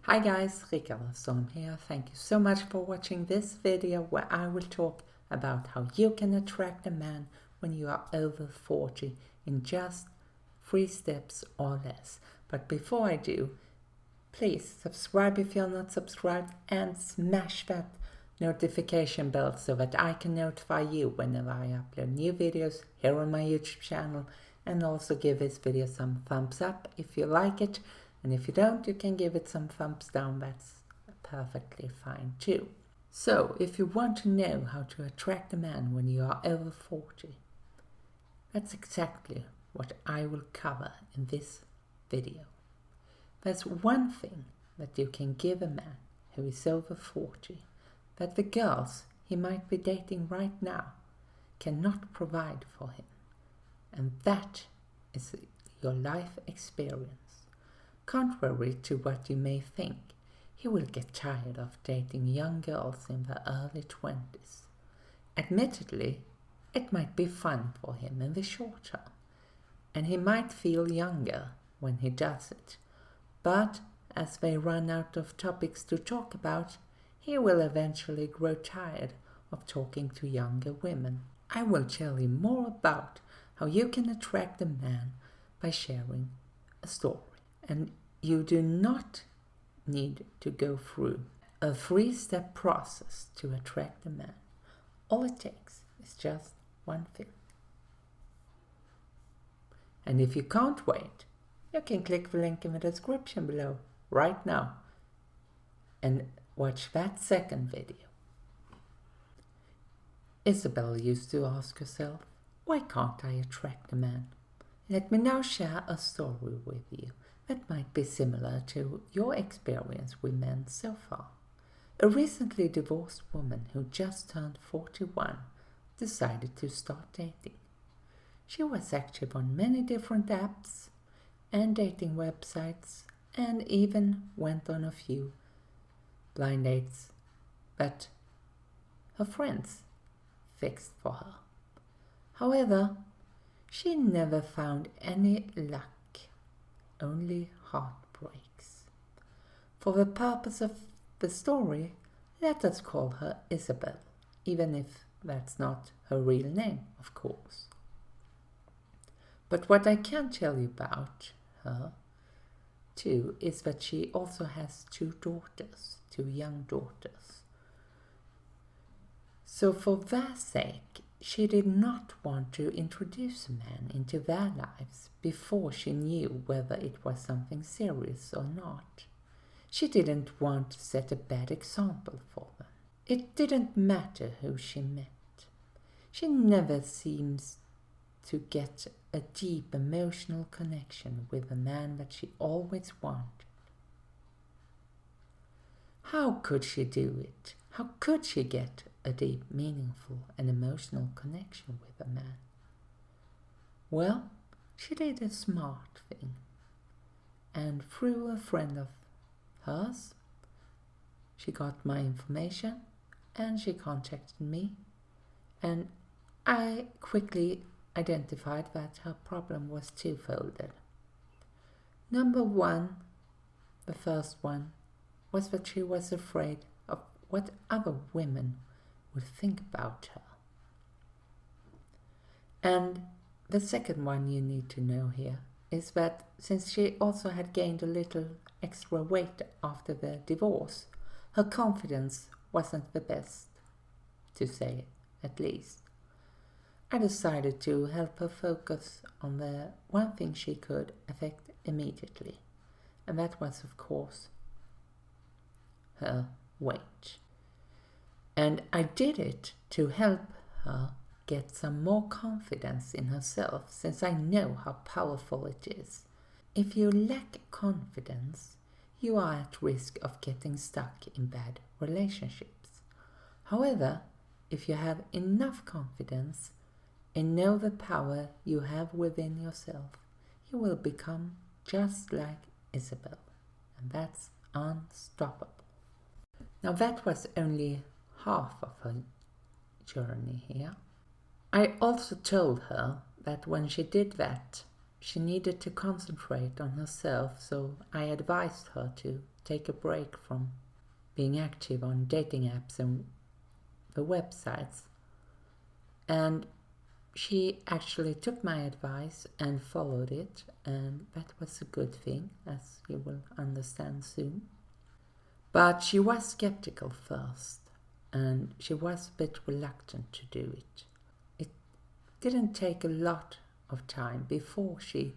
Hi guys, Storm here. Thank you so much for watching this video where I will talk about how you can attract a man when you are over 40 in just 3 steps or less. But before I do, please subscribe if you're not subscribed and smash that notification bell so that I can notify you whenever I upload new videos here on my YouTube channel, and also give this video some thumbs up if you like it. And if you don't, you can give it some thumbs down, that's perfectly fine too. So, if you want to know how to attract a man when you are over 40, that's exactly what I will cover in this video. There's one thing that you can give a man who is over 40 that the girls he might be dating right now cannot provide for him, and that is your life experience. Contrary to what you may think, he will get tired of dating young girls in their early 20s. Admittedly, it might be fun for him in the short term, and he might feel younger when he does it. But as they run out of topics to talk about, he will eventually grow tired of talking to younger women. I will tell you more about how you can attract a man by sharing a story. And you do not need to go through a 3-step process to attract a man. All it takes is just one thing. And if you can't wait, you can click the link in the description below right now and watch that second video. Isabelle used to ask herself, why can't I attract a man? Let me now share a story with you that might be similar to your experience with men so far. A recently divorced woman who just turned 41 decided to start dating. She was active on many different apps and dating websites, and even went on a few blind dates that her friends fixed for her. However, she never found any luck, only heartbreaks. For the purpose of the story, let us call her Isabelle, even if that's not her real name, of course. But what I can tell you about her, too, is that she also has 2 young daughters. So for their sake, she did not want to introduce a man into their lives before she knew whether it was something serious or not. She didn't want to set a bad example for them. It didn't matter who she met. She never seems to get a deep emotional connection with the man that she always wanted. How could she do it? How could she get a deep, meaningful and emotional connection with a man? Well, she did a smart thing, and through a friend of hers, she got my information and she contacted me, and I quickly identified that her problem was twofold. Number one, the first one, was that she was afraid of what other women would think about her. And the second one you need to know here is that since she also had gained a little extra weight after the divorce, her confidence wasn't the best, to say at least. I decided to help her focus on the one thing she could affect immediately, and that was, of course, her weight. And I did it to help her get some more confidence in herself, since I know how powerful it is. If you lack confidence, you are at risk of getting stuck in bad relationships. However, if you have enough confidence and know the power you have within yourself, you will become just like Isabelle, and that's unstoppable. Now that was only half of her journey here. I also told her that when she did that, she needed to concentrate on herself, so I advised her to take a break from being active on dating apps and the websites. And she actually took my advice and followed it, and that was a good thing, as you will understand soon. But she was skeptical first, and she was a bit reluctant to do it. It didn't take a lot of time before she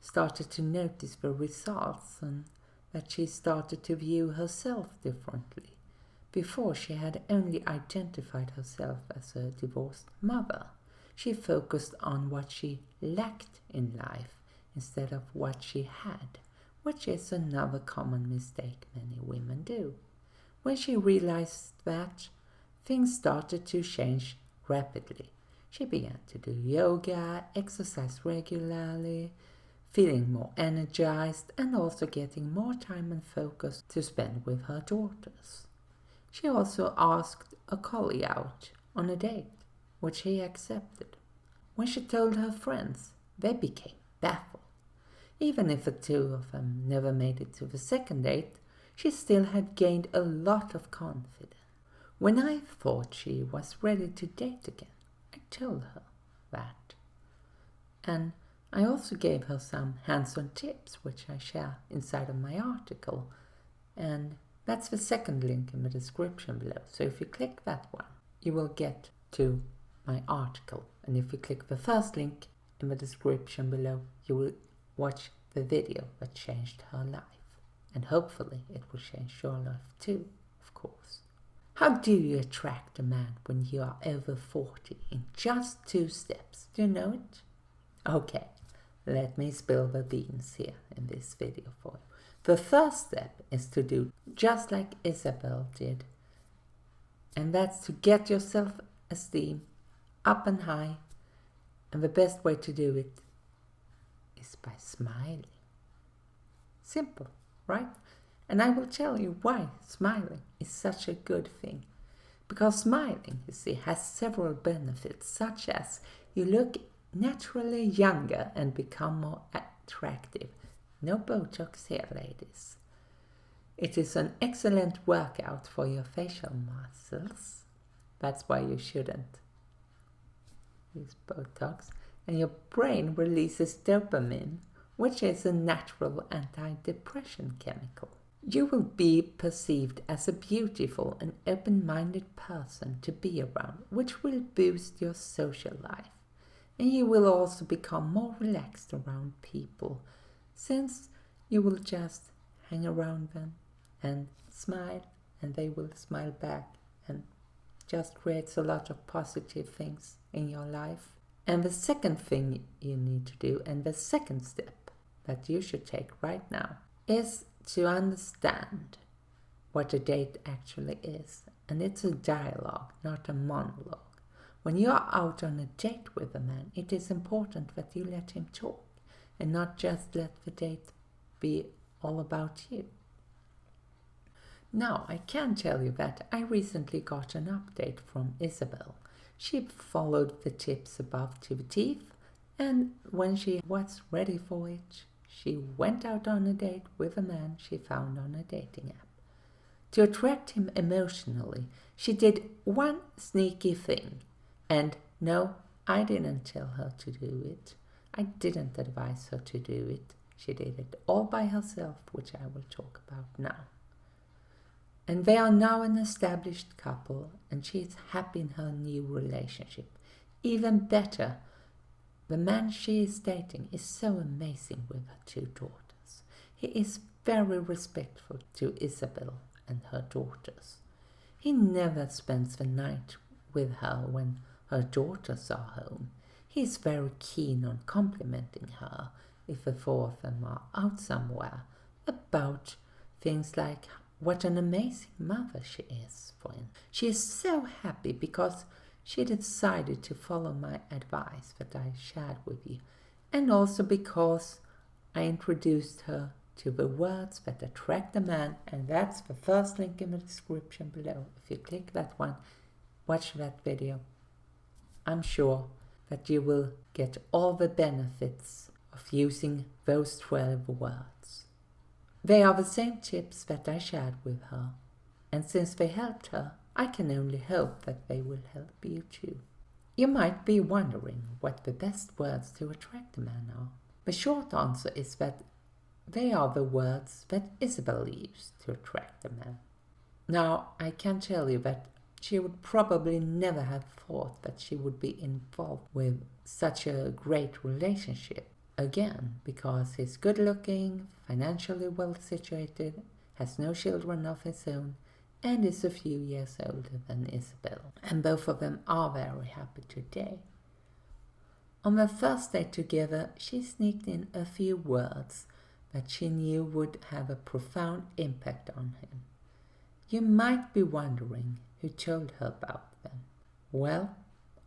started to notice the results and that she started to view herself differently. Before, she had only identified herself as a divorced mother. She focused on what she lacked in life instead of what she had, which is another common mistake many women do. When she realized that, things started to change rapidly. She began to do yoga, exercise regularly, feeling more energized, and also getting more time and focus to spend with her daughters. She also asked a colleague out on a date, which he accepted. When she told her friends, they became baffled. Even if the two of them never made it to the second date, she still had gained a lot of confidence. When I thought she was ready to date again, I told her that. And I also gave her some hands-on tips, which I share inside of my article. And that's the second link in the description below. So if you click that one, you will get to my article. And if you click the first link in the description below, you will watch the video that changed her life. And hopefully it will change your life too, of course. How do you attract a man when you are over 40 in just 2 steps? Do you know it? Okay, let me spill the beans here in this video for you. The first step is to do just like Isabelle did. And that's to get your self-esteem up and high. And the best way to do it is by smiling. Simple, right? And I will tell you why smiling is such a good thing. Because smiling, you see, has several benefits, such as you look naturally younger and become more attractive. No Botox here, ladies. It is an excellent workout for your facial muscles. That's why you shouldn't use Botox. And your brain releases dopamine, which is a natural anti-depression chemical. You will be perceived as a beautiful and open-minded person to be around, which will boost your social life. And you will also become more relaxed around people, since you will just hang around them and smile, and they will smile back, and just creates a lot of positive things in your life. And the second thing you need to do, and the second step that you should take right now, is to understand what a date actually is. And it's a dialogue, not a monologue. When you are out on a date with a man, it is important that you let him talk and not just let the date be all about you. Now, I can tell you that I recently got an update from Isabelle. She followed the tips above to the teeth, and when she was ready for it, she went out on a date with a man she found on a dating app. To attract him emotionally, she did one sneaky thing. And no, I didn't tell her to do it. I didn't advise her to do it. She did it all by herself, which I will talk about now. And they are now an established couple, and she is happy in her new relationship. Even better, the man she is dating is so amazing with her 2 daughters. He is very respectful to Isabelle and her daughters. He never spends the night with her when her daughters are home. He is very keen on complimenting her if the 4 of them are out somewhere about things like what an amazing mother she is for him. She is so happy because she decided to follow my advice that I shared with you, and also because I introduced her to the words that attract a man, and that's the first link in the description below. If you click that one, watch that video. I'm sure that you will get all the benefits of using those 12 words. They are the same tips that I shared with her, and since they helped her, I can only hope that they will help you too. You might be wondering what the best words to attract a man are. The short answer is that they are the words that Isabelle used to attract a man. Now, I can tell you that she would probably never have thought that she would be involved with such a great relationship again, because he's good looking, financially well situated, has no children of his own, and is a few years older than Isabelle. And both of them are very happy today. On their first day together, she sneaked in a few words that she knew would have a profound impact on him. You might be wondering who told her about them. Well,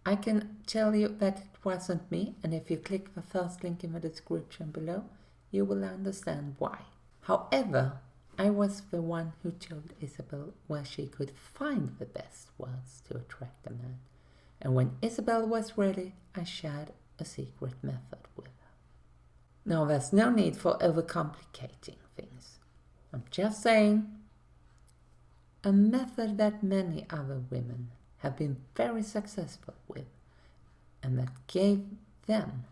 I can tell you that it wasn't me, and if you click the first link in the description below, you will understand why. However, I was the one who told Isabelle where she could find the best words to attract a man. And when Isabelle was ready, I shared a secret method with her. Now, there's no need for overcomplicating things. I'm just saying a method that many other women have been very successful with, and that gave them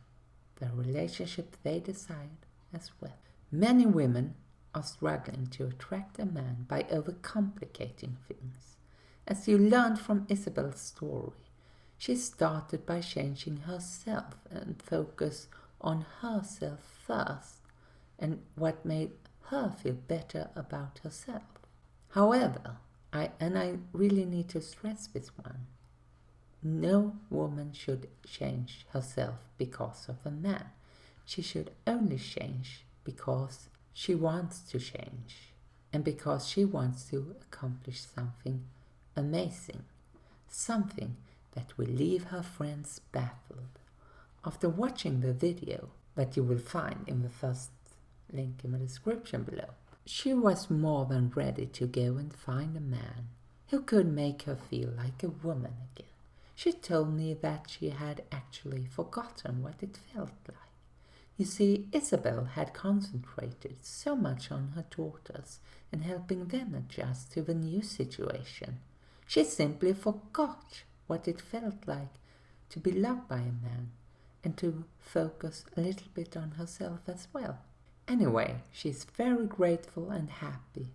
the relationship they desired as well. Many women are struggling to attract a man by overcomplicating things. As you learned from Isabelle's story, she started by changing herself and focus on herself first and what made her feel better about herself. However, I really need to stress this one. No woman should change herself because of a man. She should only change because she wants to change and because she wants to accomplish something amazing, something that will leave her friends baffled. After watching the video that you will find in the first link in the description below, she was more than ready to go and find a man who could make her feel like a woman again. She told me that she had actually forgotten what it felt like. You see, Isabelle had concentrated so much on her daughters and helping them adjust to the new situation. She simply forgot what it felt like to be loved by a man and to focus a little bit on herself as well. Anyway, she's very grateful and happy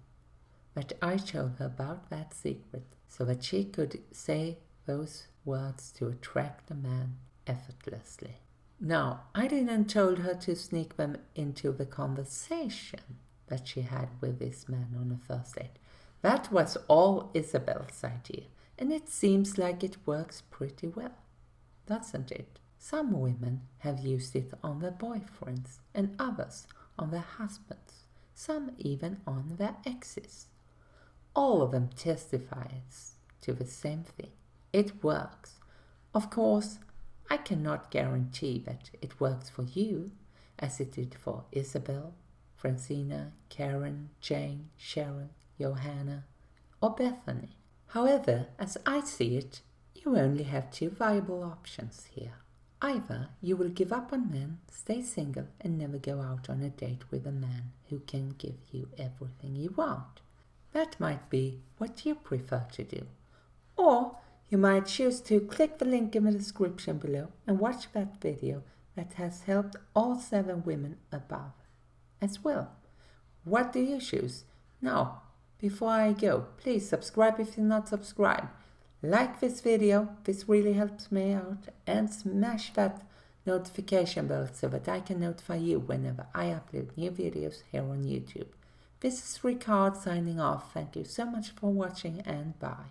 that I told her about that secret so that she could say those words to attract a man effortlessly. Now, I didn't told her to sneak them into the conversation that she had with this man on the first date. That was all Isabelle's idea, and it seems like it works pretty well, doesn't it? Some women have used it on their boyfriends and others on their husbands, some even on their exes. All of them testifies to the same thing. It works. Of course, I cannot guarantee that it works for you, as it did for Isabelle, Francina, Karen, Jane, Cheryl, Johanna, or Bethany. However, as I see it, you only have two viable options here. Either you will give up on men, stay single, and never go out on a date with a man who can give you everything you want. That might be what you prefer to do. Or you might choose to click the link in the description below and watch that video that has helped all 7 women above as well. What do you choose? Now, before I go, please subscribe if you're not subscribed. Like this video, this really helps me out, and smash that notification bell so that I can notify you whenever I upload new videos here on YouTube. This is Ricard signing off. Thank you so much for watching, and bye.